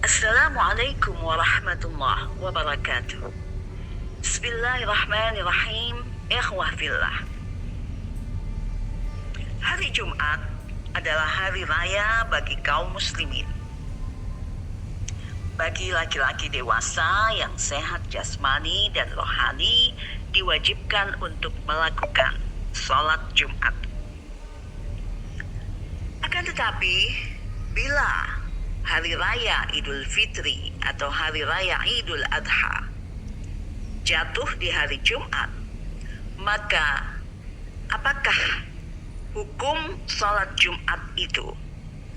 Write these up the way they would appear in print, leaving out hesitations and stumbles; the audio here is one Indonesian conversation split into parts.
Assalamualaikum warahmatullahi wabarakatuh. Bismillahirrahmanirrahim. Ikhwah fillah. Hari Jumat adalah hari raya bagi kaum muslimin. Bagi laki-laki dewasa yang sehat jasmani dan rohani diwajibkan untuk melakukan sholat Jumat. Akan tetapi, bila hari raya Idul Fitri atau hari raya Idul Adha jatuh di hari Jumat, maka apakah hukum sholat Jumat itu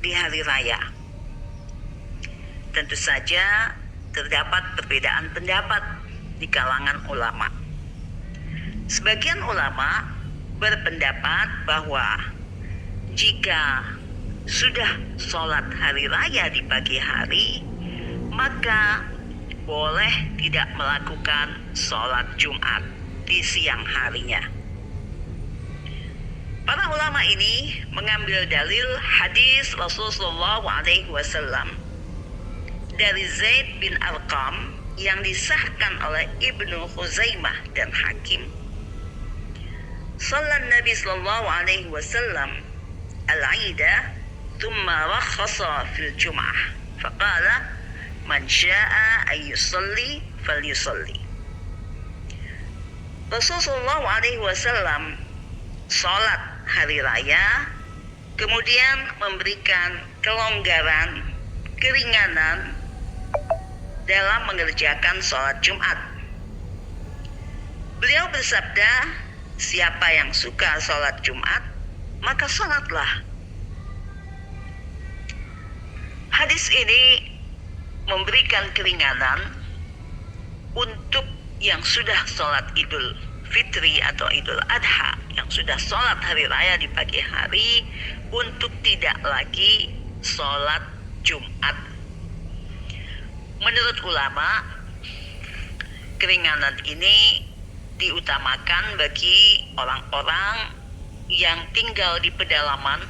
di hari raya? Tentu saja terdapat perbedaan pendapat di kalangan ulama. Sebagian ulama berpendapat bahwa jika sudah sholat hari raya di pagi hari, maka boleh tidak melakukan sholat Jumat di siang harinya. Para ulama ini mengambil dalil hadis Rasulullah SAW dari Zaid bin Arqam yang disahkan oleh Ibnu Khuzaimah dan Hakim. Salat Nabi sallallahu alaihi wasallam al-Aidah thumma rakhasa fil Jum'ah faqala man syaa ay yusalli falyusalli. Rasulullah alaihi wasallam salat hari raya kemudian memberikan kelonggaran, keringanan dalam mengerjakan sholat Jumat. Beliau bersabda, siapa yang suka sholat Jumat, maka sholatlah. Hadis ini memberikan keringanan untuk yang sudah sholat Idul Fitri atau Idul Adha, yang sudah sholat hari raya di pagi hari, untuk tidak lagi sholat Jumat. Menurut ulama, keringanan ini diutamakan bagi orang-orang yang tinggal di pedalaman.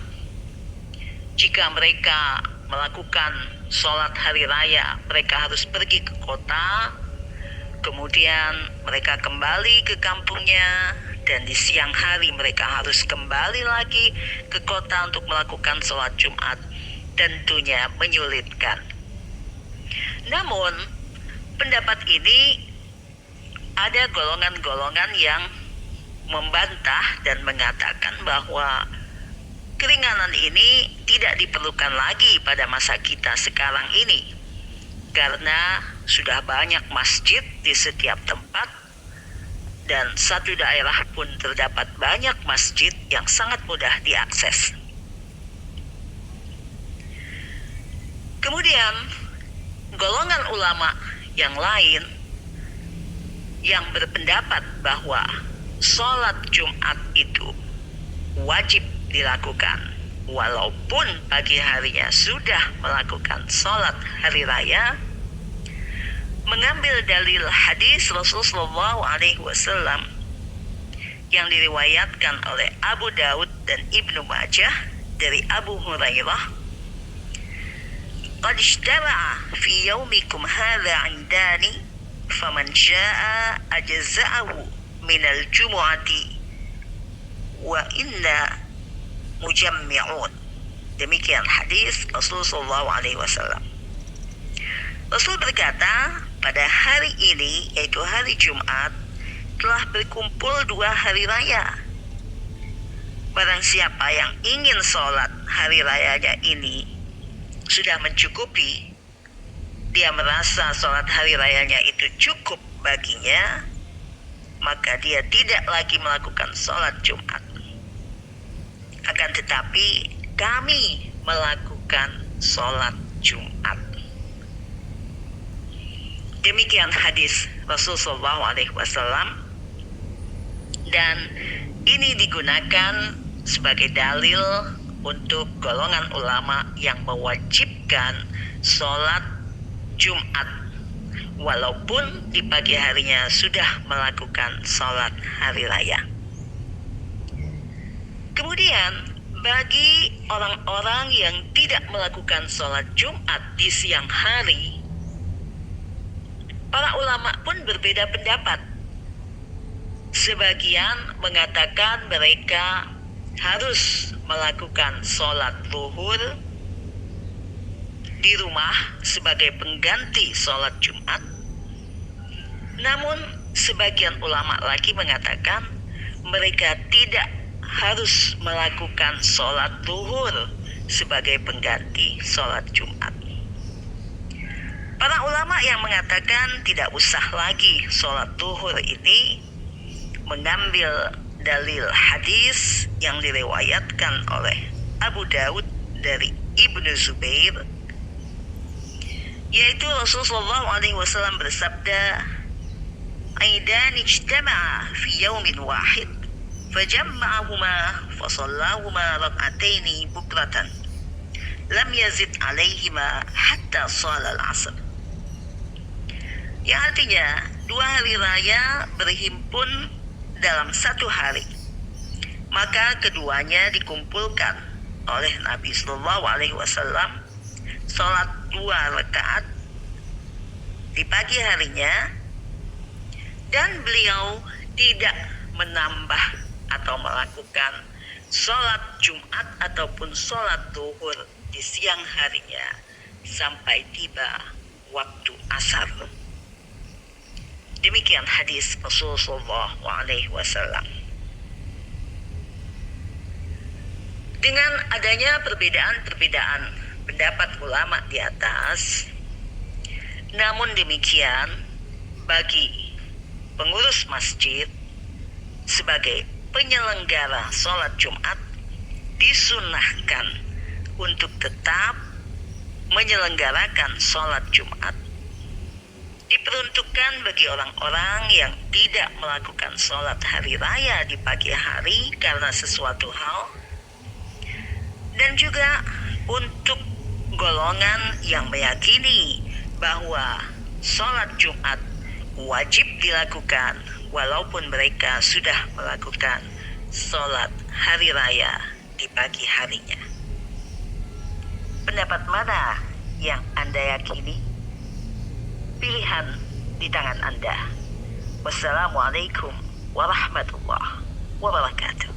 Jika mereka melakukan sholat hari raya, mereka harus pergi ke kota, kemudian mereka kembali ke kampungnya, dan di siang hari mereka harus kembali lagi ke kota untuk melakukan sholat Jumat. Tentunya menyulitkan. Namun, pendapat ini ada golongan-golongan yang membantah dan mengatakan bahwa keringanan ini tidak diperlukan lagi pada masa kita sekarang ini, karena sudah banyak masjid di setiap tempat, dan satu daerah pun terdapat banyak masjid yang sangat mudah diakses. Kemudian, golongan ulama yang lain yang berpendapat bahwa sholat Jumat itu wajib dilakukan walaupun pagi harinya sudah melakukan sholat hari raya, mengambil dalil hadis Rasulullah SAW yang diriwayatkan oleh Abu Daud dan Ibnu Majah dari Abu Hurairah, qad ijtama'a fi yaumikum hadha 'indani faman syaa'a ajza'ahu minal jumu'ati wa inna mujammi'un. Demikian hadis Rasulullah SAW. Rasul berkata, pada hari ini, yaitu hari Jumat, telah berkumpul 2 hari raya. Barang siapa yang ingin sholat hari rayanya ini sudah mencukupi, dia merasa sholat hari rayanya itu cukup baginya, maka dia tidak lagi melakukan sholat Jumat. Akan tetapi kami melakukan sholat Jumat. Demikian hadis Rasulullah SAW, dan ini digunakan sebagai dalil untuk golongan ulama yang mewajibkan sholat Jumat walaupun di pagi harinya sudah melakukan sholat hari raya. Kemudian Bagi orang-orang yang tidak melakukan sholat Jumat di siang hari, para ulama pun berbeda pendapat. Sebagian mengatakan mereka harus melakukan sholat zuhur di rumah sebagai pengganti sholat Jumat. Namun sebagian ulama lagi mengatakan mereka tidak harus melakukan sholat zuhur sebagai pengganti sholat Jumat. Para ulama yang mengatakan tidak usah lagi sholat zuhur ini mengambil dalil hadis yang diriwayatkan oleh Abu Daud dari Ibnu Zubair, yaitu Rasulullah SAW bersabda, "Aidan ijtama'a fi yawmin wahid, fajamma'ahuma fasallahuma rak'ataini bukratan, lam yazid alaihima hatta shalal asr." Yang artinya, dua hari raya berhimpun dalam satu hari, maka keduanya dikumpulkan oleh Nabi SAW, sholat 2 rakaat di pagi harinya, dan beliau tidak menambah atau melakukan sholat Jumat ataupun sholat zuhur di siang harinya sampai tiba waktu asar. Demikian hadis Rasulullah SAW. Dengan adanya perbedaan-perbedaan pendapat ulama di atas, namun demikian bagi pengurus masjid sebagai penyelenggara sholat Jumat disunahkan untuk tetap menyelenggarakan sholat Jumat. Diperuntukkan bagi orang-orang yang tidak melakukan sholat hari raya di pagi hari karena sesuatu hal, dan juga untuk golongan yang meyakini bahwa sholat Jumat wajib dilakukan walaupun mereka sudah melakukan sholat hari raya di pagi harinya. Pendapat mana yang Anda yakini? Pilihan di tangan Anda. Wassalamualaikum warahmatullahi wabarakatuh.